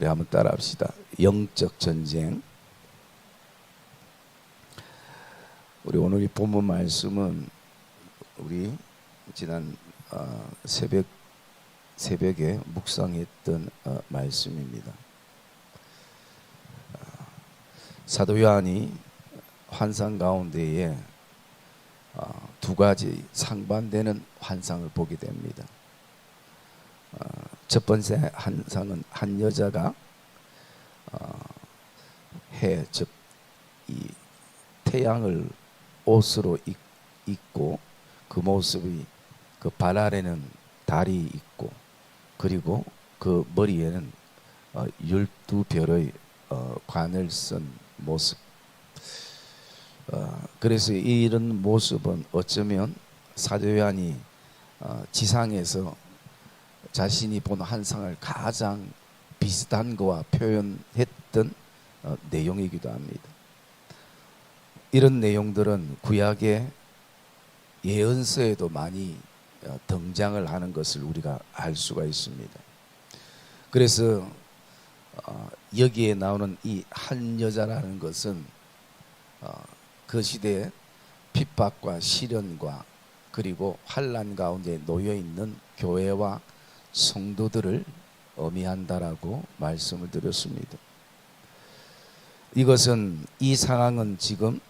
우리 한번 따라합시다. 영적 전쟁. 우리 오늘 이 본문 말씀은 우리 지난 새벽에 묵상했던 말씀입니다. 사도 요한이 환상 가운데에 두 가지 상반되는 환상을 보게 됩니다. 첫 번째 환상은 한 여자가 즉 이 태양을 옷으로 입고 그 모습이 그 발 아래는 달이 있고 그리고 그 머리에는 12별의 관을 쓴 모습. 그래서 이런 모습은 어쩌면 사도 요한이 지상에서 자신이 본 환상을 가장 비슷한 거와 표현했던 내용이기도 합니다. 이런 내용들은 구약의 예언서에도 많이 등장을 하는 것을 우리가 알 수가 있습니다. 그래서 여기에 나오는 이 한 여자라는 것은 그 시대에 핍박과 시련과 그리고 환난 가운데 놓여 있는 교회와 성도들을 의미한다라고 말씀을 드렸습니다. 이것은 이 상황은 지금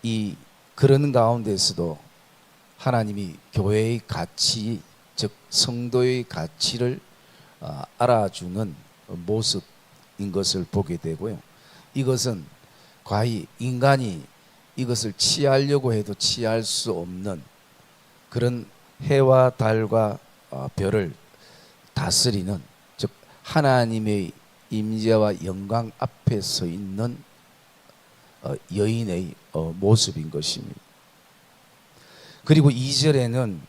이 그런 가운데서도 하나님이 교회의 가치, 즉 성도의 가치를 알아주는 모습인 것을 보게 되고요. 이것은 과히 인간이 이것을 취하려고 해도 취할 수 없는 그런 해와 달과 별을 다스리는, 즉 하나님의 임재와 영광 앞에 서 있는 여인의 모습인 것입니다. 그리고 2절에는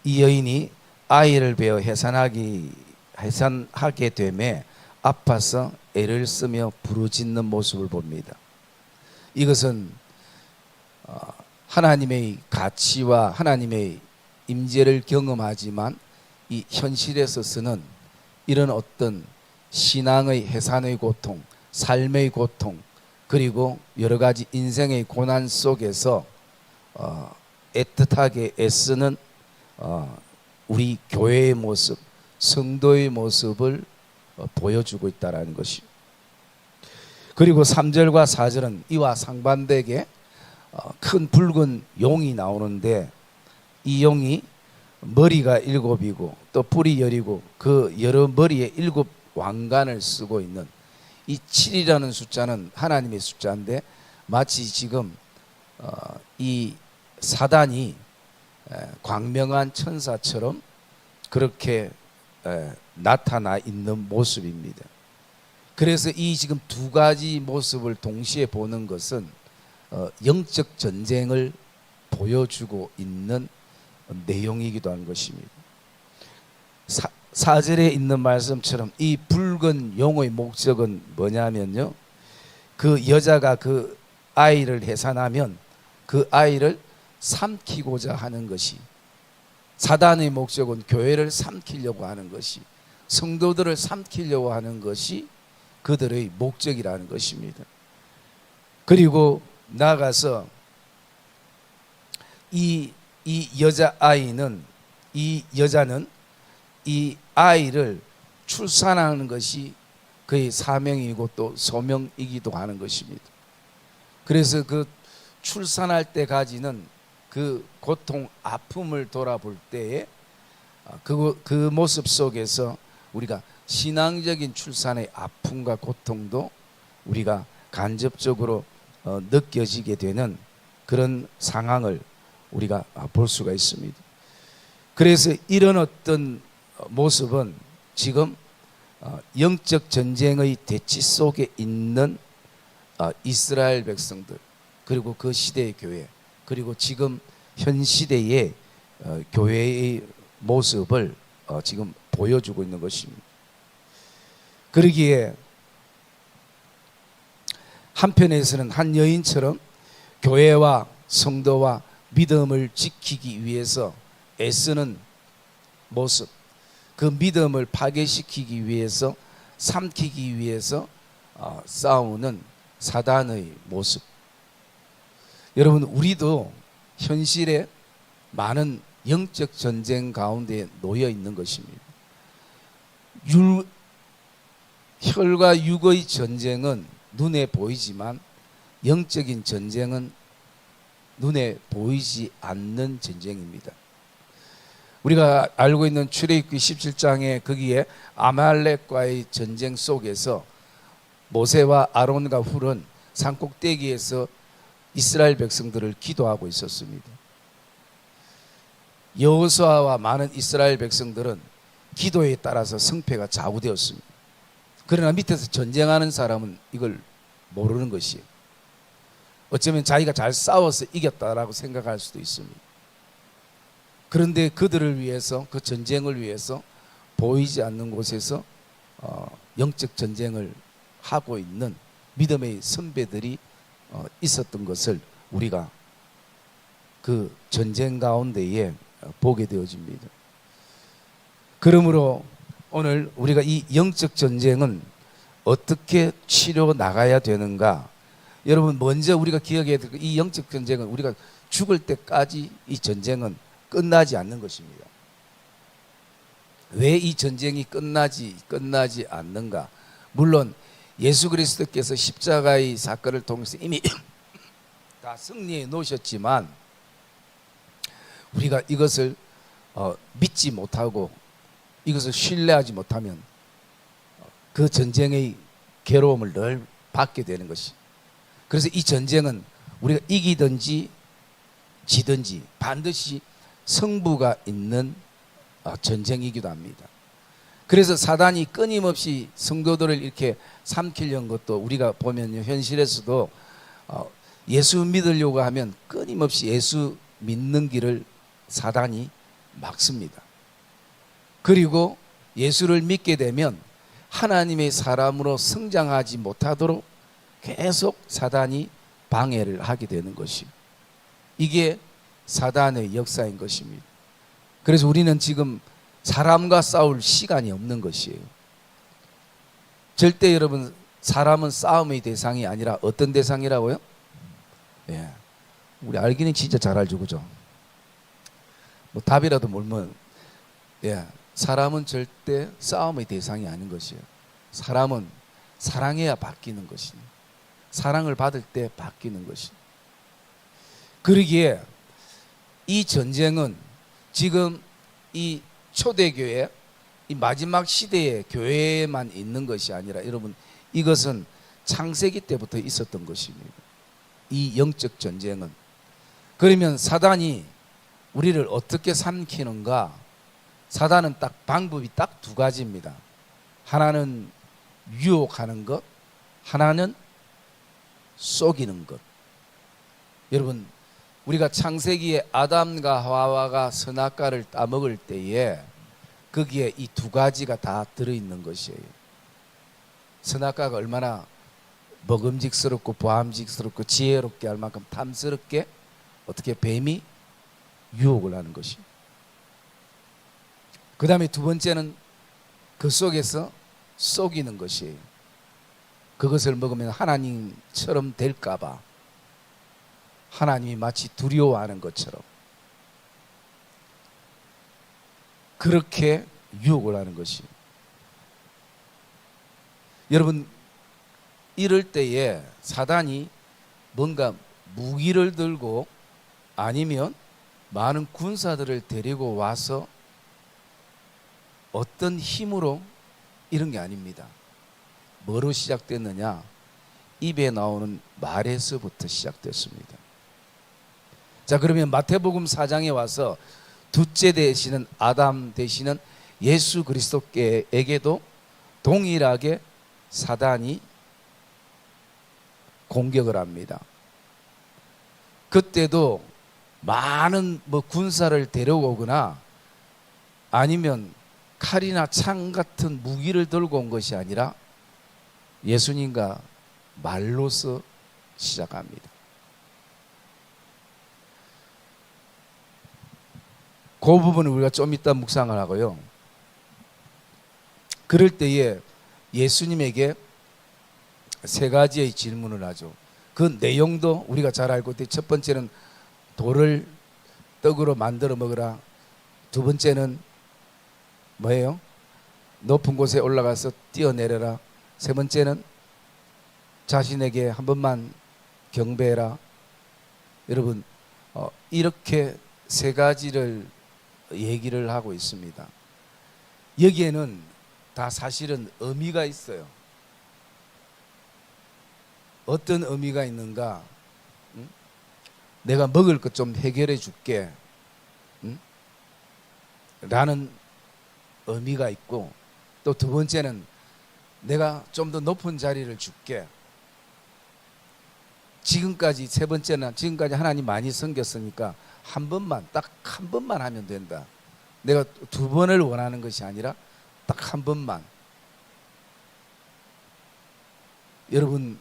이 여인이 아이를 베어 해산하게 되매 아파서 애를 쓰며 부르짖는 모습을 봅니다. 이것은 하나님의 가치와 하나님의 임재를 경험하지만 이 현실에서는 이런 어떤 신앙의 해산의 고통, 삶의 고통, 그리고 여러 가지 인생의 고난 속에서 애틋하게 애쓰는 우리 교회의 모습, 성도의 모습을 보여주고 있다는 것이. 그리고 3절과 4절은 이와 상반되게 큰 붉은 용이 나오는데 이 용이 머리가 7이고 또 뿔이 10이고 그 여러 머리에 7 왕관을 쓰고 있는 이 7이라는 숫자는 하나님의 숫자인데 마치 지금 이 사단이 광명한 천사처럼 그렇게 나타나 있는 모습입니다. 그래서 이 지금 두 가지 모습을 동시에 보는 것은 영적 전쟁을 보여주고 있는 내용이기도 한 것입니다. 4절에 있는 말씀처럼 이 붉은 용의 목적은 뭐냐면요, 그 여자가 그 아이를 해산하면 그 아이를 삼키고자 하는 것이, 사단의 목적은 교회를 삼키려고 하는 것이, 성도들을 삼키려고 하는 것이 그들의 목적이라는 것입니다. 그리고 나아가서 이 여자는 이 아이를 출산하는 것이 그의 사명이고 또 소명이기도 하는 것입니다. 그래서 그 출산할 때까지는 그 고통, 아픔을 돌아볼 때에 그 모습 속에서 우리가 신앙적인 출산의 아픔과 고통도 우리가 간접적으로 느껴지게 되는 그런 상황을 우리가 볼 수가 있습니다. 그래서 이런 어떤 모습은 지금 영적 전쟁의 대치 속에 있는 이스라엘 백성들, 그리고 그 시대의 교회, 그리고 지금 현 시대의 교회의 모습을 지금 보여주고 있는 것입니다. 그러기에 한편에서는 한 여인처럼 교회와 성도와 믿음을 지키기 위해서 애쓰는 모습, 그 믿음을 파괴시키기 위해서 삼키기 위해서 싸우는 사단의 모습. 여러분, 우리도 현실에 많은 영적 전쟁 가운데 놓여 있는 것입니다. 혈과 육의 전쟁은 눈에 보이지만 영적인 전쟁은 눈에 보이지 않는 전쟁입니다. 우리가 알고 있는 출애굽기 17장에 거기에 아말렉과의 전쟁 속에서 모세와 아론과 훌은 산꼭대기에서 이스라엘 백성들을 기도하고 있었습니다. 여호수아와 많은 이스라엘 백성들은 기도에 따라서 승패가 좌우되었습니다. 그러나 밑에서 전쟁하는 사람은 이걸 모르는 것이에요. 어쩌면 자기가 잘 싸워서 이겼다라고 생각할 수도 있습니다. 그런데 그들을 위해서, 그 전쟁을 위해서 보이지 않는 곳에서 영적 전쟁을 하고 있는 믿음의 선배들이 있었던 것을 우리가 그 전쟁 가운데에 보게 되어집니다. 그러므로 오늘 우리가 이 영적 전쟁은 어떻게 치러 나가야 되는가? 여러분, 먼저 우리가 기억해야 될 이 영적 전쟁은 우리가 죽을 때까지 이 전쟁은 끝나지 않는 것입니다. 왜 이 전쟁이 끝나지 않는가? 물론 예수 그리스도께서 십자가의 사건을 통해서 이미 다 승리해 놓으셨지만 우리가 이것을 믿지 못하고 이것을 신뢰하지 못하면 그 전쟁의 괴로움을 늘 받게 되는 것이. 그래서 이 전쟁은 우리가 이기든지 지든지 반드시 승부가 있는 전쟁이기도 합니다. 그래서 사단이 끊임없이 성도들을 이렇게 삼키려는 것도 우리가 보면 현실에서도 예수 믿으려고 하면 끊임없이 예수 믿는 길을 사단이 막습니다. 그리고 예수를 믿게 되면 하나님의 사람으로 성장하지 못하도록 계속 사단이 방해를 하게 되는 것입니다. 이게 사단의 역사인 것입니다. 그래서 우리는 지금 사람과 싸울 시간이 없는 것이에요. 절대 여러분, 사람은 싸움의 대상이 아니라 어떤 대상이라고요? 예, 우리 알기는 진짜 잘 알죠, 그죠? 뭐 답이라도 모르면, 예, 사람은 절대 싸움의 대상이 아닌 것이에요. 사람은 사랑해야 바뀌는 것이니, 사랑을 받을 때 바뀌는 것이니. 그러기에 이 전쟁은 지금 이 초대교회, 이 마지막 시대의 교회에만 있는 것이 아니라 여러분, 이것은 창세기 때부터 있었던 것입니다. 이 영적 전쟁은. 그러면 사단이 우리를 어떻게 삼키는가? 사단은 방법이 딱 두 가지입니다. 하나는 유혹하는 것, 하나는 속이는 것. 여러분, 우리가 창세기에 아담과 하와가 선악과를 따먹을 때에 거기에 이 두 가지가 다 들어있는 것이에요. 선악과가 얼마나 먹음직스럽고 보암직스럽고 지혜롭게 할 만큼 탐스럽게 어떻게 뱀이 유혹을 하는 것이. 그 다음에 두 번째는 그 속에서 속이는 것이에요. 그것을 먹으면 하나님처럼 될까봐, 하나님이 마치 두려워하는 것처럼 그렇게 유혹을 하는 것이. 여러분, 이럴 때에 사단이 뭔가 무기를 들고 아니면 많은 군사들을 데리고 와서 어떤 힘으로 이런 게 아닙니다. 뭐로 시작됐느냐? 입에 나오는 말에서부터 시작됐습니다. 자, 그러면 마태복음 4장에 와서 둘째 되시는 아담 되시는 예수 그리스도께에게도 동일하게 사단이 공격을 합니다. 그때도 많은 군사를 데려오거나 아니면 칼이나 창 같은 무기를 들고 온 것이 아니라 예수님과 말로서 시작합니다. 그 부분은 우리가 좀 이따 묵상을 하고요. 그럴 때에 예수님에게 세 가지의 질문을 하죠. 그 내용도 우리가 잘 알고 있는데, 첫 번째는 돌을 떡으로 만들어 먹으라. 두 번째는 뭐예요? 높은 곳에 올라가서 뛰어내려라. 세 번째는 자신에게 한 번만 경배해라. 여러분, 이렇게 세 가지를 얘기를 하고 있습니다. 여기에는 다 사실은 의미가 있어요. 어떤 의미가 있는가? 내가 먹을 것 좀 해결해 줄게, 라는 의미가 있고, 또 두 번째는 내가 좀 더 높은 자리를 줄게. 지금까지, 세 번째는 지금까지 하나님 많이 섬겼으니까 한 번만, 딱 한 번만 하면 된다. 내가 두 번을 원하는 것이 아니라 딱 한 번만. 여러분,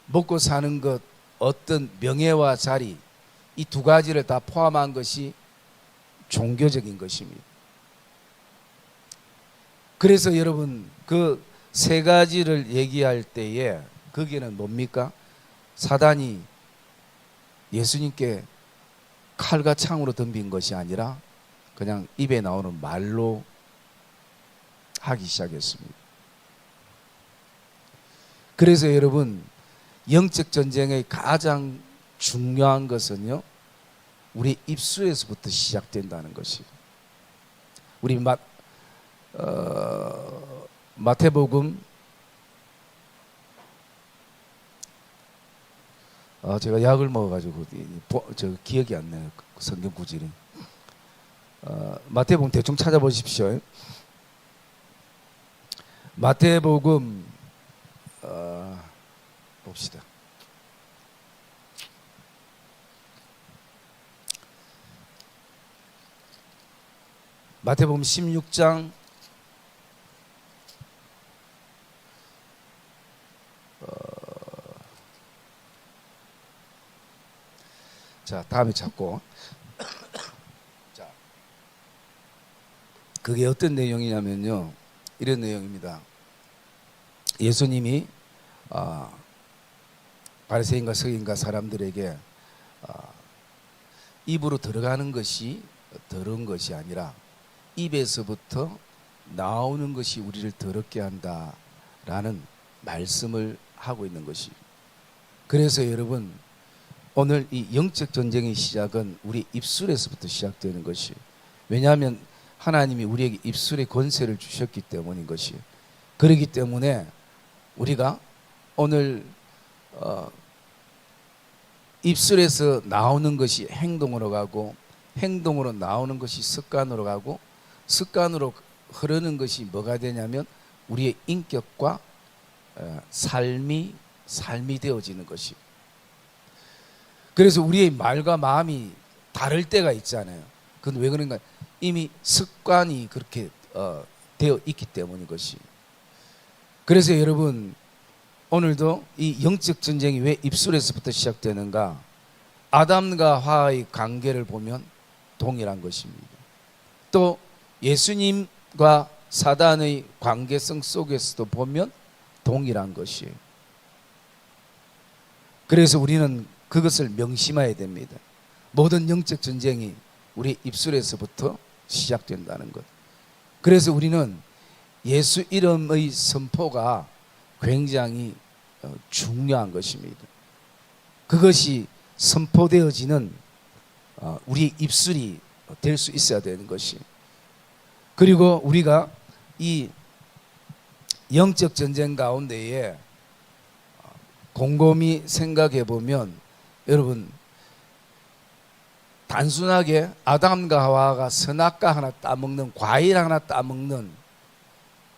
먹고 사는 것, 어떤 명예와 자리, 이 두 가지를 다 포함한 것이 종교적인 것입니다. 그래서 여러분, 그 세 가지를 얘기할 때에 거기에는 뭡니까? 사단이 예수님께 칼과 창으로 덤빈 것이 아니라 그냥 입에 나오는 말로 하기 시작했습니다. 그래서 여러분, 영적 전쟁의 가장 중요한 것은요, 우리 입술에서부터 시작된다는 것이에요. 우리 마태복음, 제가 약을 먹어가지고 저 기억이 안 나요, 성경 구절이. 마태복음 대충 찾아보십시오. 마태복음 봅시다. 마태복음 16장 자, 다음에 찾고. 자, 그게 어떤 내용이냐면요, 이런 내용입니다. 예수님이 바리새인과 서기관과 사람들에게 입으로 들어가는 것이 더러운 것이 아니라 입에서부터 나오는 것이 우리를 더럽게 한다라는 말씀을 하고 있는 것이. 그래서 여러분, 오늘 이 영적 전쟁의 시작은 우리 입술에서부터 시작되는 것이. 왜냐하면 하나님이 우리에게 입술의 권세를 주셨기 때문인 것이. 그렇기 때문에 우리가 오늘 입술에서 나오는 것이 행동으로 가고, 행동으로 나오는 것이 습관으로 가고, 습관으로 흐르는 것이 뭐가 되냐면 우리의 인격과 삶이 되어지는 것이. 그래서 우리의 말과 마음이 다를 때가 있잖아요. 그건 왜 그런가? 이미 습관이 그렇게 되어 있기 때문인 것이. 그래서 여러분, 오늘도 이 영적 전쟁이 왜 입술에서부터 시작되는가? 아담과 하와의 관계를 보면 동일한 것입니다. 또 예수님과 사단의 관계성 속에서도 보면 동일한 것이에요. 그래서 우리는 그것을 명심해야 됩니다. 모든 영적 전쟁이 우리 입술에서부터 시작된다는 것. 그래서 우리는 예수 이름의 선포가 굉장히 중요한 것입니다. 그것이 선포되어지는 우리 입술이 될 수 있어야 되는 것이. 그리고 우리가 이 영적 전쟁 가운데에 곰곰이 생각해 보면, 여러분, 단순하게 아담과 하와가 선악과 하나 따먹는, 과일 하나 따먹는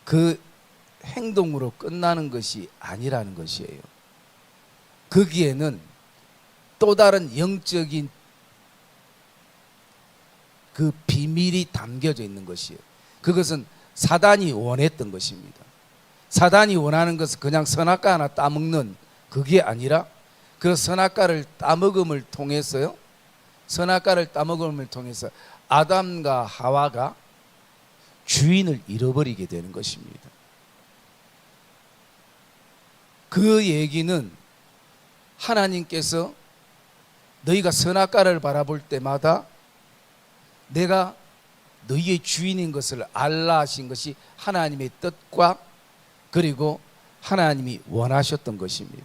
그 행동으로 끝나는 것이 아니라는 것이에요. 거기에는 또 다른 영적인 그 비밀이 담겨져 있는 것이에요. 그것은 사단이 원했던 것입니다. 사단이 원하는 것은 그냥 선악과 하나 따먹는 그게 아니라, 그 선악과를 따먹음을 통해서요, 선악과를 따먹음을 통해서 아담과 하와가 주인을 잃어버리게 되는 것입니다. 그 얘기는 하나님께서 너희가 선악과를 바라볼 때마다 내가 너희의 주인인 것을 알라 하신 것이 하나님의 뜻과 그리고 하나님이 원하셨던 것입니다.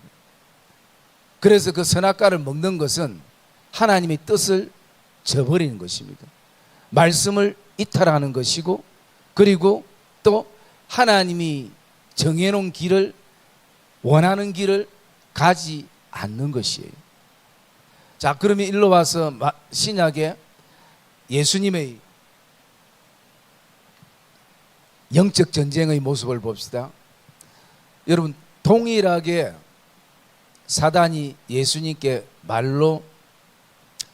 그래서 그 선악과를 먹는 것은 하나님의 뜻을 저버리는 것입니다. 말씀을 이탈하는 것이고 그리고 또 하나님이 정해놓은 길을 원하는 길을 가지 않는 것이에요. 자, 그러면 일로 와서 신약에 예수님의 영적 전쟁의 모습을 봅시다. 여러분, 동일하게 사단이 예수님께 말로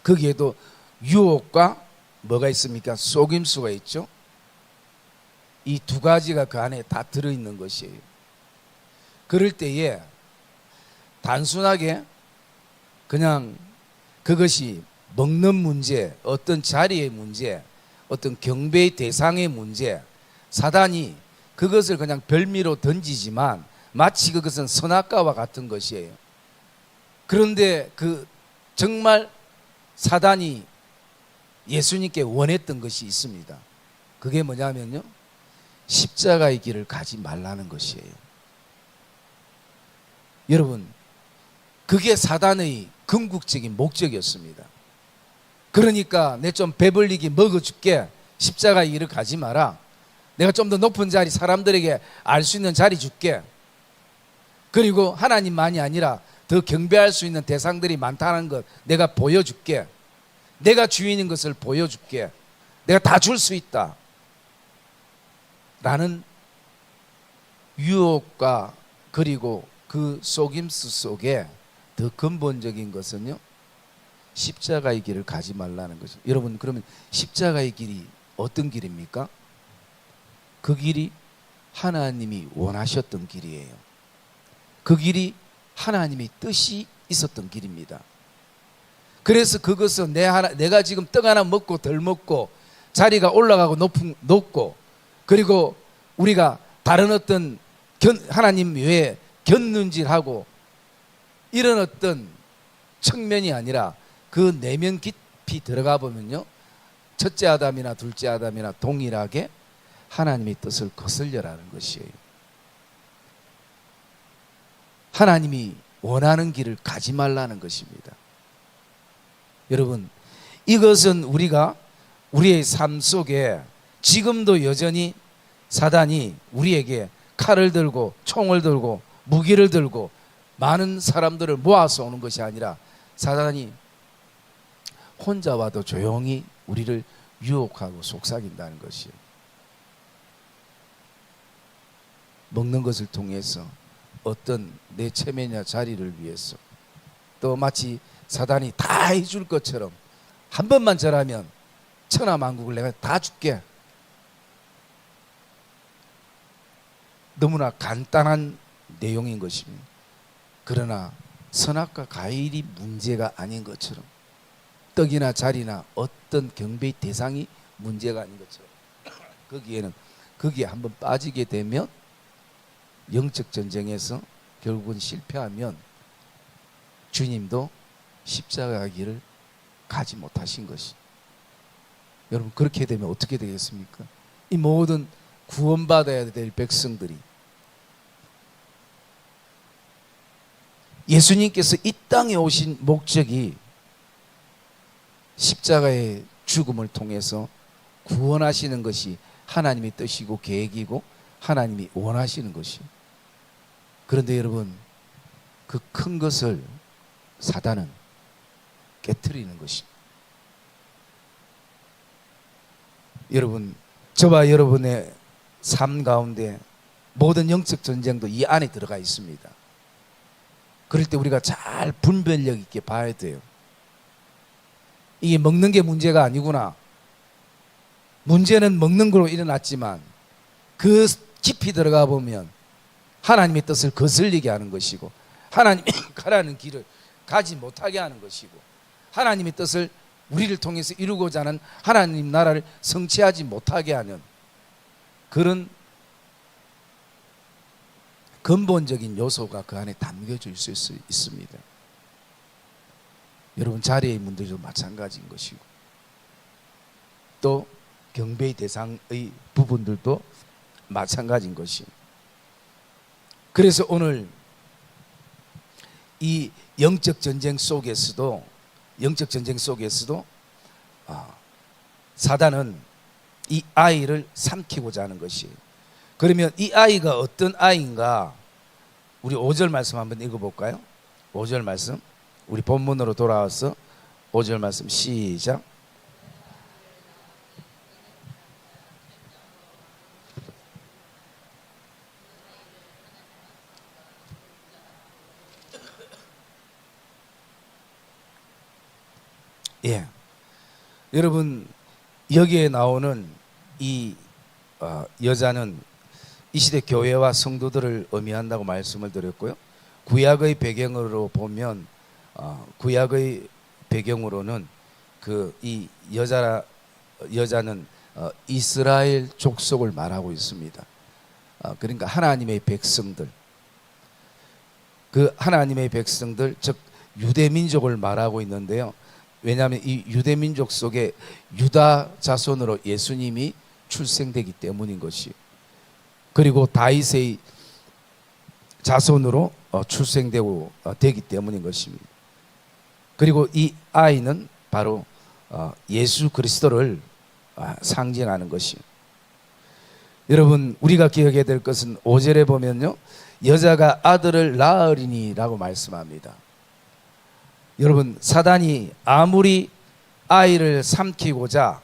거기에도 유혹과 뭐가 있습니까? 속임수가 있죠. 이 두 가지가 그 안에 다 들어있는 것이에요. 그럴 때에 단순하게 그냥 그것이 먹는 문제, 어떤 자리의 문제, 어떤 경배의 대상의 문제, 사단이 그것을 그냥 별미로 던지지만 마치 그것은 선악과와 같은 것이에요. 그런데 그 정말 사단이 예수님께 원했던 것이 있습니다. 그게 뭐냐면요, 십자가의 길을 가지 말라는 것이에요. 여러분, 그게 사단의 궁극적인 목적이었습니다. 그러니까 내 좀 배불리게 먹어줄게, 십자가의 길을 가지 마라, 내가 좀 더 높은 자리, 사람들에게 알 수 있는 자리 줄게, 그리고 하나님만이 아니라 더 경배할 수 있는 대상들이 많다는 것 내가 보여줄게, 내가 주인인 것을 보여줄게, 내가 다 줄 수 있다 라는 유혹과 그리고 그 속임수 속에 더 근본적인 것은요, 십자가의 길을 가지 말라는 것이죠. 여러분, 그러면 십자가의 길이 어떤 길입니까? 그 길이 하나님이 원하셨던 길이에요. 그 길이 하나님의 뜻이 있었던 길입니다. 그래서 그것은 내가 지금 떡 하나 먹고 덜 먹고 자리가 올라가고 높고 그리고 우리가 다른 어떤 하나님 외에 견눈질하고 이런 어떤 측면이 아니라 그 내면 깊이 들어가 보면요, 첫째 아담이나 둘째 아담이나 동일하게 하나님의 뜻을 거슬려라는 것이에요. 하나님이 원하는 길을 가지 말라는 것입니다. 여러분, 이것은 우리가 우리의 삶 속에 지금도 여전히 사단이 우리에게 칼을 들고 총을 들고 무기를 들고 많은 사람들을 모아서 오는 것이 아니라 사단이 혼자 와도 조용히 우리를 유혹하고 속삭인다는 것이에요. 먹는 것을 통해서 어떤 내 체면이나 자리를 위해서, 또 마치 사단이 다 해줄 것처럼 한 번만 절하면 천하만국을 내가 다 줄게, 너무나 간단한 내용인 것입니다. 그러나 선악과 과일이 문제가 아닌 것처럼, 떡이나 자리나 어떤 경배의 대상이 문제가 아닌 것처럼 거기에 한번 빠지게 되면 영적 전쟁에서 결국은 실패하면 주님도 십자가 길을 가지 못하신 것이. 여러분, 그렇게 되면 어떻게 되겠습니까? 이 모든 구원받아야 될 백성들이 예수님께서 이 땅에 오신 목적이 십자가의 죽음을 통해서 구원하시는 것이 하나님의 뜻이고 계획이고 하나님이 원하시는 것이. 그런데 여러분, 그 큰 것을 사단은 깨트리는 것입니다. 여러분, 저와 여러분의 삶 가운데 모든 영적 전쟁도 이 안에 들어가 있습니다. 그럴 때 우리가 잘 분별력 있게 봐야 돼요. 이게 먹는 게 문제가 아니구나. 문제는 먹는 걸로 일어났지만 그 깊이 들어가 보면 하나님의 뜻을 거슬리게 하는 것이고, 하나님이 가라는 길을 가지 못하게 하는 것이고, 하나님의 뜻을 우리를 통해서 이루고자 하는 하나님 나라를 성취하지 못하게 하는 그런 근본적인 요소가 그 안에 담겨져 있을 수 있습니다. 여러분 자리에 있는 분들도 마찬가지인 것이고 또 경배의 대상의 부분들도 마찬가지인 것이. 그래서 오늘 이 영적 전쟁 속에서도 사단은 이 아이를 삼키고자 하는 것이. 그러면 이 아이가 어떤 아이인가? 우리 5절 말씀 한번 읽어볼까요? 5절 말씀, 우리 본문으로 돌아와서 5절 말씀 시작. 예, 여러분 여기에 나오는 이 여자는 이 시대 교회와 성도들을 의미한다고 말씀을 드렸고요. 구약의 배경으로 보면 구약의 배경으로는 그 이 여자는 이스라엘 족속을 말하고 있습니다. 그러니까 하나님의 백성들, 그 하나님의 백성들 즉 유대 민족을 말하고 있는데요. 왜냐하면 이 유대 민족 속에 유다 자손으로 예수님이 출생되기 때문인 것이. 그리고 다윗의 자손으로 출생되고 되기 때문인 것입니다. 그리고 이 아이는 바로 예수 그리스도를 상징하는 것이. 여러분 우리가 기억해야 될 것은 5절에 보면요, 여자가 아들을 낳으리니라고 말씀합니다. 여러분 사단이 아무리 아이를 삼키고자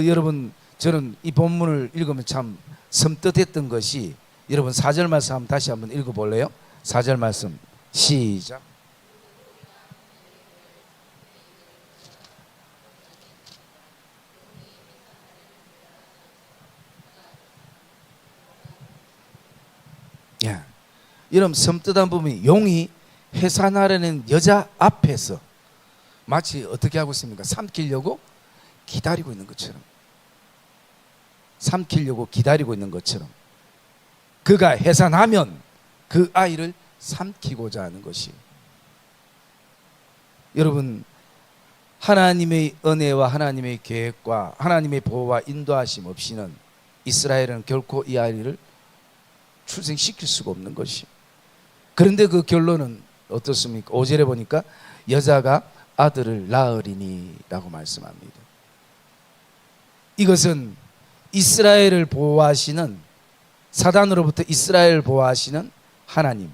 여러분 저는 이 본문을 읽으면 참 섬뜩했던 것이, 여러분 4절 말씀 한번 다시 한번 읽어볼래요? 4절 말씀 시작. 예. 여러분 섬뜩한 부분이 용이 해산하려는 여자 앞에서 마치 어떻게 하고 있습니까? 삼키려고 기다리고 있는 것처럼, 삼키려고 기다리고 있는 것처럼 그가 해산하면 그 아이를 삼키고자 하는 것이. 여러분 하나님의 은혜와 하나님의 계획과 하나님의 보호와 인도하심 없이는 이스라엘은 결코 이 아이를 출생시킬 수가 없는 것이. 그런데 그 결론은 어떻습니까? 5절에 보니까 여자가 아들을 낳으리니 라고 말씀합니다. 이것은 이스라엘을 보호하시는, 사단으로부터 이스라엘을 보호하시는 하나님,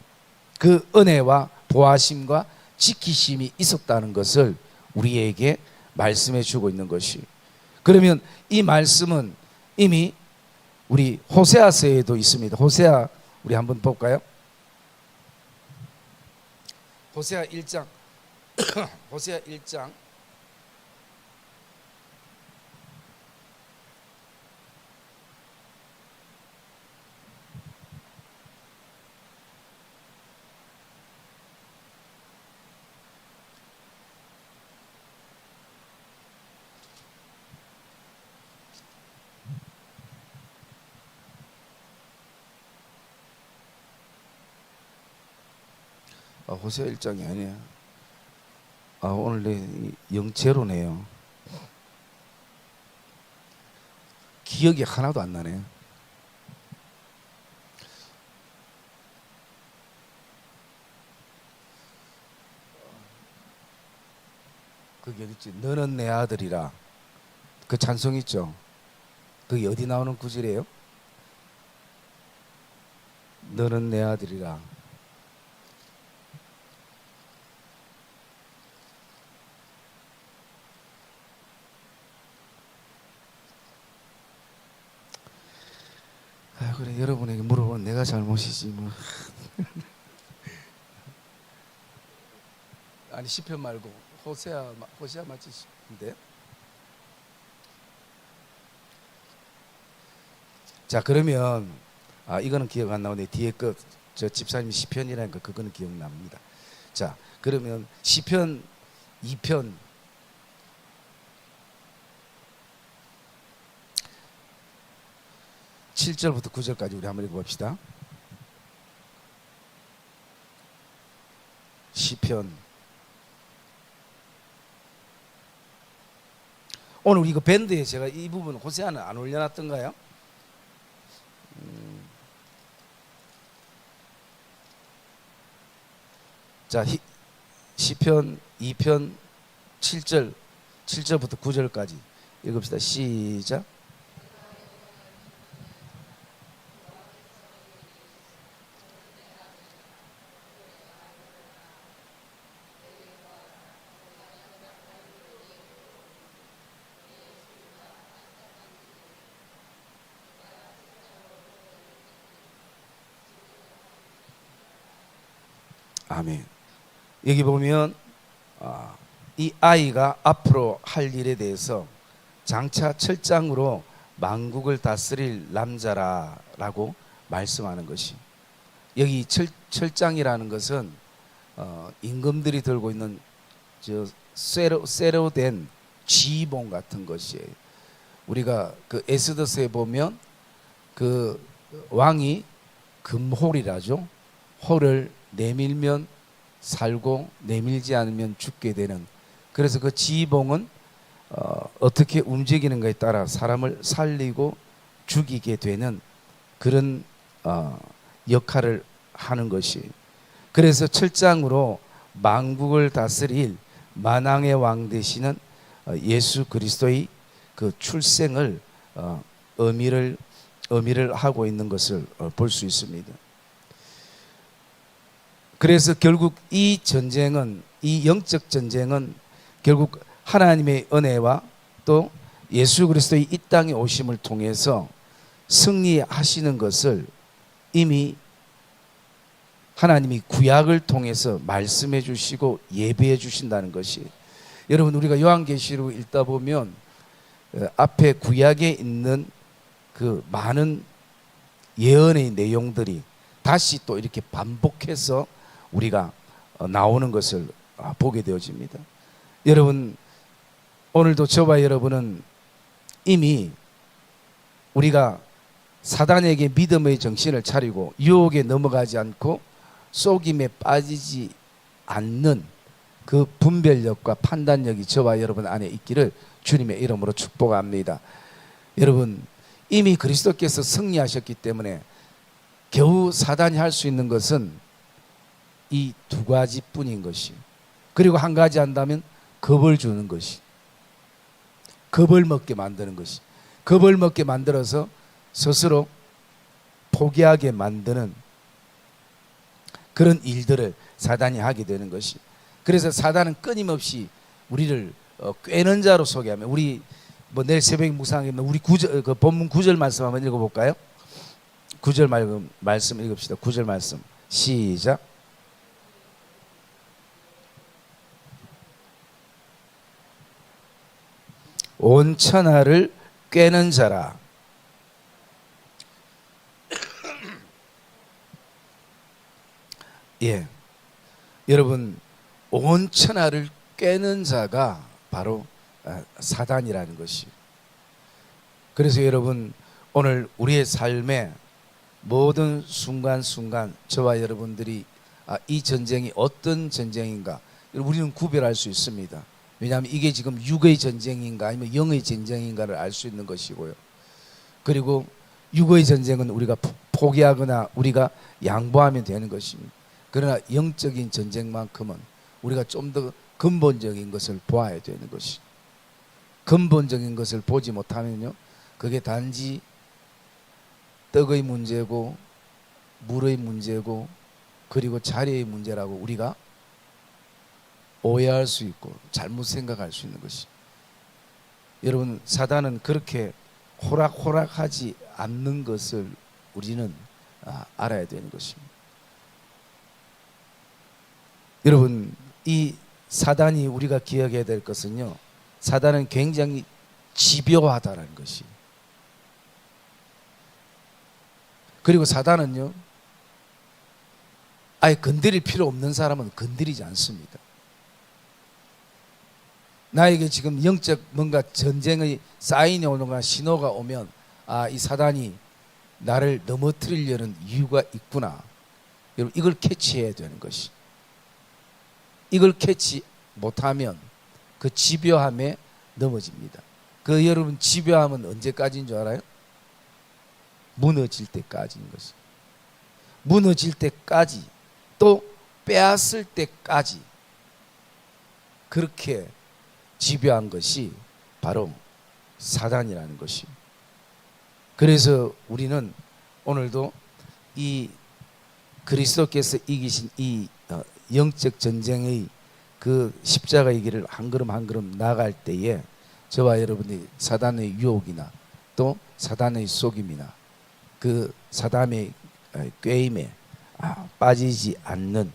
그 은혜와 보호하심과 지키심이 있었다는 것을 우리에게 말씀해 주고 있는 것이. 그러면 이 말씀은 이미 우리 호세아서에도 있습니다. 호세아 우리 한번 볼까요? 호세아 1장 호세아 1장 호세아 1장이 아니야. 오늘 내 영체로네요. 기억이 하나도 안 나네. 그게 어딨지? 너는 내 아들이라. 그 찬송 있죠? 그게 어디 나오는 구절이에요? 너는 내 아들이라. 그래, 여러분에게 물어보면 내가 잘못이지 뭐. 아니 시편 말고 호세아 맞지 싶은데. 자 그러면 이거는 기억 안 나오네. 뒤에 저 집사님 시편이라는 거 그거는 기억납니다. 자 그러면 시편 2편 7절부터 9절까지 우리 한번 읽어봅시다. 시편. 오늘 이거 밴드에 제가 이 부분 호세아는 안 올려놨던가요? 자, 시편 2편 7절부터 9절까지 읽읍시다. 시작. 아멘. 여기 보면 이 아이가 앞으로 할 일에 대해서 장차 철장으로 만국을 다스릴 남자라고 말씀하는 것이, 여기 철장이라는 것은 임금들이 들고 있는 쇠로 된 쥐봉 같은 것이에요. 우리가 그 에스더서에 보면 그 왕이 금홀이라죠. 홀을 내밀면 살고 내밀지 않으면 죽게 되는, 그래서 그 지봉은 어떻게 움직이는가에 따라 사람을 살리고 죽이게 되는 그런 역할을 하는 것이, 그래서 철장으로 만국을 다스릴 만왕의 왕 되시는 예수 그리스도의 그 출생을 의미를 하고 있는 것을 볼 수 있습니다. 그래서 결국 이 전쟁은, 이 영적 전쟁은 결국 하나님의 은혜와 또 예수 그리스도의 이 땅에 오심을 통해서 승리하시는 것을 이미 하나님이 구약을 통해서 말씀해 주시고 예배해 주신다는 것이, 여러분 우리가 요한계시록 읽다 보면 앞에 구약에 있는 그 많은 예언의 내용들이 다시 또 이렇게 반복해서 우리가 나오는 것을 보게 되어집니다. 여러분 오늘도 저와 여러분은 이미 우리가 사단에게 믿음의 정신을 차리고 유혹에 넘어가지 않고 속임에 빠지지 않는 그 분별력과 판단력이 저와 여러분 안에 있기를 주님의 이름으로 축복합니다. 여러분 이미 그리스도께서 승리하셨기 때문에 겨우 사단이 할 수 있는 것은 이 두 가지뿐인 것이, 그리고 한 가지 한다면 겁을 주는 것이, 겁을 먹게 만드는 것이, 겁을 먹게 만들어서 스스로 포기하게 만드는 그런 일들을 사단이 하게 되는 것이, 그래서 사단은 끊임없이 우리를 꿰는 자로 소개하며, 우리 내일 새벽 묵상에 우리 그 본문 9절 말씀 한번 읽어볼까요? 9절 말씀 읽읍시다. 9절 말씀 시작. 온 천하를 꿰는 자라. 예, 여러분 온 천하를 꿰는 자가 바로 사단이라는 것이. 그래서 여러분 오늘 우리의 삶의 모든 순간순간 저와 여러분들이 이 전쟁이 어떤 전쟁인가 우리는 구별할 수 있습니다. 왜냐하면 이게 지금 육의 전쟁인가 아니면 영의 전쟁인가를 알 수 있는 것이고요. 그리고 육의 전쟁은 우리가 포기하거나 우리가 양보하면 되는 것입니다. 그러나 영적인 전쟁만큼은 우리가 좀 더 근본적인 것을 보아야 되는 것이, 근본적인 것을 보지 못하면요 그게 단지 떡의 문제고 물의 문제고 그리고 자리의 문제라고 우리가 오해할 수 있고 잘못 생각할 수 있는 것이, 여러분 사단은 그렇게 호락호락하지 않는 것을 우리는 알아야 되는 것입니다. 여러분 이 사단이 우리가 기억해야 될 것은요, 사단은 굉장히 집요하다는 것이, 그리고 사단은요 아예 건드릴 필요 없는 사람은 건드리지 않습니다. 나에게 지금 영적 뭔가 전쟁의 사인이 오는가 신호가 오면 이 사단이 나를 넘어뜨리려는 이유가 있구나. 여러분, 이걸 캐치해야 되는 것이. 이걸 캐치 못하면 그 집요함에 넘어집니다. 그 여러분, 집요함은 언제까지인 줄 알아요? 무너질 때까지인 것이. 무너질 때까지, 또 빼앗을 때까지 그렇게 집요한 것이 바로 사단이라는 것이. 그래서 우리는 오늘도 이 그리스도께서 이기신 이 영적 전쟁의 그 십자가의 길을 한 걸음 한 걸음 나갈 때에 저와 여러분이 사단의 유혹이나 또 사단의 속임이나 그 사단의 꾀임에 빠지지 않는,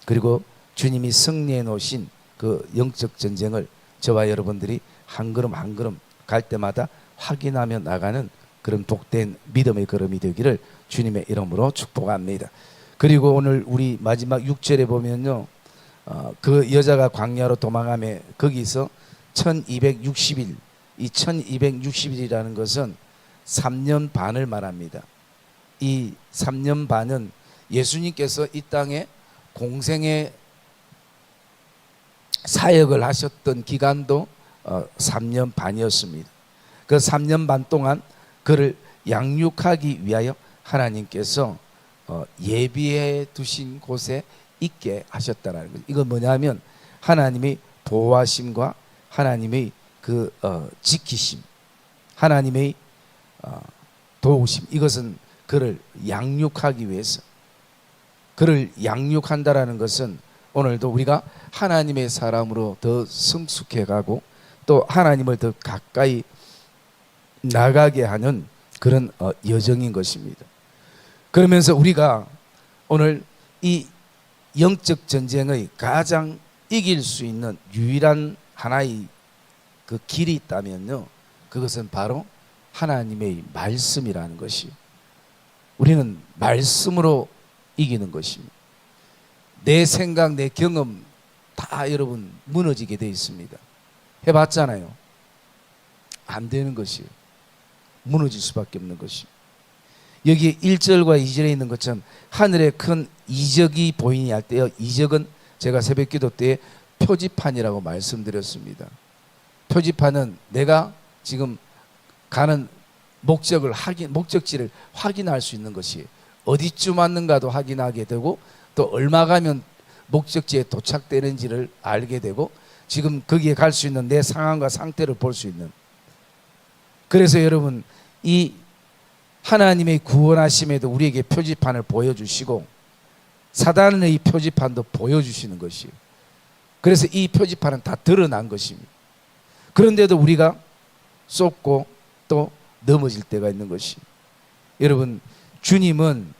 그리고 주님이 승리해 놓으신 그 영적 전쟁을 저와 여러분들이 한 걸음 한 걸음 갈 때마다 확인하며 나가는 그런 복된 믿음의 걸음이 되기를 주님의 이름으로 축복합니다. 그리고 오늘 우리 마지막 6절에 보면요, 그 여자가 광야로 도망하며 거기서 1260일, 이 1260일이라는 것은 3년 반을 말합니다. 이 3년 반은 예수님께서 이 땅에 공생의 사역을 하셨던 기간도 3년 반이었습니다. 그 3년 반 동안 그를 양육하기 위하여 하나님께서 예비해 두신 곳에 있게 하셨다는 거예요. 이건 뭐냐면 하나님의 보호하심과 하나님의 그 지키심, 하나님의 도우심, 이것은 그를 양육하기 위해서. 그를 양육한다라는 것은 오늘도 우리가 하나님의 사람으로 더 성숙해 가고 또 하나님을 더 가까이 나가게 하는 그런 여정인 것입니다. 그러면서 우리가 오늘 이 영적 전쟁의 가장 이길 수 있는 유일한 하나의 그 길이 있다면요, 그것은 바로 하나님의 말씀이라는 것이요. 우리는 말씀으로 이기는 것입니다. 내 생각, 내 경험 다 여러분 무너지게 되어 있습니다. 해봤잖아요. 안 되는 것이요. 무너질 수밖에 없는 것이. 여기 1절과 2절에 있는 것처럼 하늘에 큰 이적이 보이니 할 때요, 이적은 제가 새벽기도 때 표지판이라고 말씀드렸습니다. 표지판은 내가 지금 가는 목적지를 확인할 수 있는 것이, 어디쯤 왔는가도 확인하게 되고 또 얼마 가면 목적지에 도착되는지를 알게 되고 지금 거기에 갈 수 있는 내 상황과 상태를 볼 수 있는. 그래서 여러분, 이 하나님의 구원하심에도 우리에게 표지판을 보여주시고 사단의 표지판도 보여주시는 것이에요. 그래서 이 표지판은 다 드러난 것입니다. 그런데도 우리가 쏟고 또 넘어질 때가 있는 것이. 여러분, 주님은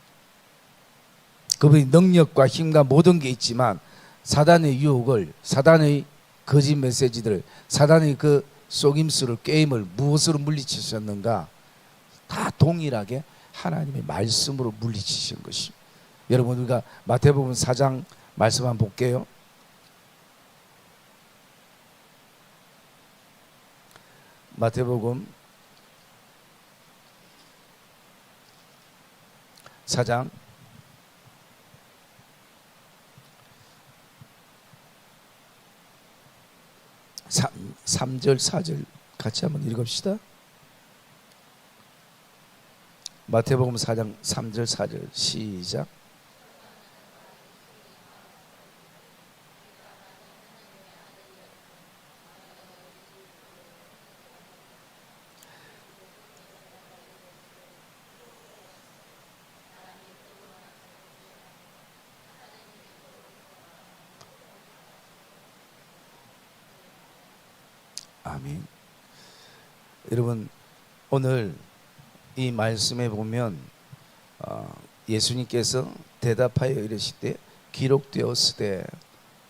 그분이 능력과 힘과 모든 게 있지만 사단의 유혹을, 사단의 거짓 메시지들을, 사단의 그 속임수를, 게임을 무엇으로 물리치셨는가? 다 동일하게 하나님의 말씀으로 물리치신 것입니다. 여러분, 우리가 마태복음 4장 말씀 한번 볼게요. 마태복음 4장 3절 4절 같이 한번 읽읍시다. 마태복음 4장 3절 4절 시작. 아멘. 여러분, 오늘 이 말씀에 보면 예수님께서 대답하여 이르시되 기록되었으되,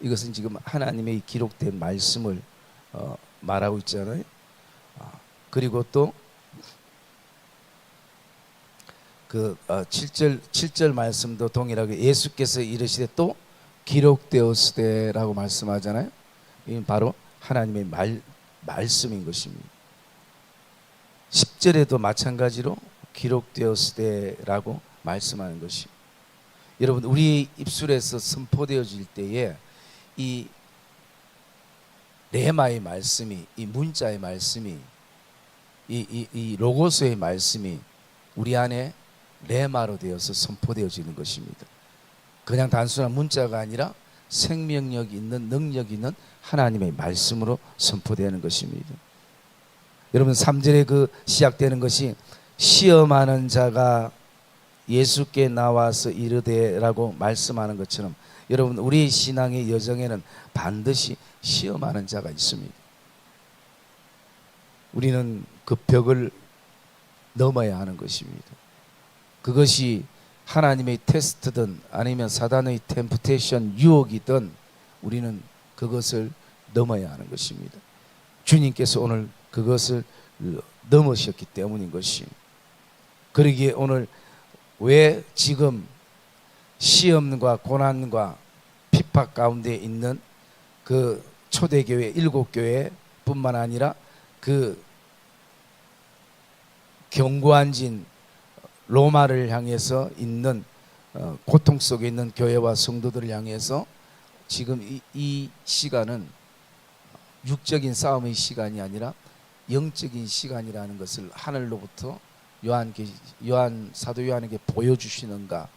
이것은 지금 하나님의 기록된 말씀을 말하고 있잖아요. 그리고 또 그 7절 말씀도 동일하게 예수께서 이르시되 또 기록되었으되라고 말씀하잖아요. 이건 바로 하나님의 말씀인 것입니다. 10절에도 마찬가지로 기록되었으되라고 말씀하는 것입니다. 여러분, 우리 입술에서 선포되어질 때에 이 레마의 말씀이, 이 문자의 말씀이, 이 로고스의 말씀이 우리 안에 레마로 되어서 선포되어지는 것입니다. 그냥 단순한 문자가 아니라 생명력 있는, 능력 있는 하나님의 말씀으로 선포되는 것입니다. 여러분, 3절에 그 시작되는 것이 시험하는 자가 예수께 나와서 이르되라고 말씀하는 것처럼, 여러분, 우리 신앙의 여정에는 반드시 시험하는 자가 있습니다. 우리는 그 벽을 넘어야 하는 것입니다. 그것이 하나님의 테스트든 아니면 사단의 템프테이션, 유혹이든 우리는 그것을 넘어야 하는 것입니다. 주님께서 오늘 그것을 넘으셨기 때문인 것입니다. 그러기에 오늘 왜 지금 시험과 고난과 핍박 가운데 있는 그 초대교회 7교회 뿐만 아니라 그 견고한진 로마를 향해서 있는 고통 속에 있는 교회와 성도들을 향해서 지금 이 시간은 육적인 싸움의 시간이 아니라 영적인 시간이라는 것을 하늘로부터 사도 요한에게 보여주시는가?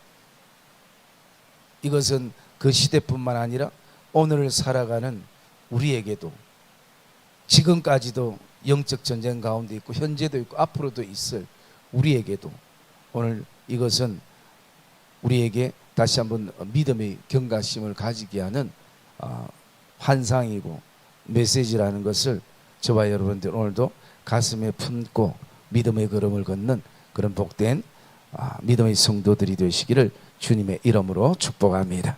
이것은 그 시대뿐만 아니라 오늘을 살아가는 우리에게도, 지금까지도 영적 전쟁 가운데 있고 현재도 있고 앞으로도 있을 우리에게도 오늘 이것은 우리에게 다시 한번 믿음의 경각심을 가지게 하는 환상이고 메시지라는 것을 저와 여러분들 오늘도 가슴에 품고 믿음의 걸음을 걷는 그런 복된 믿음의 성도들이 되시기를 주님의 이름으로 축복합니다.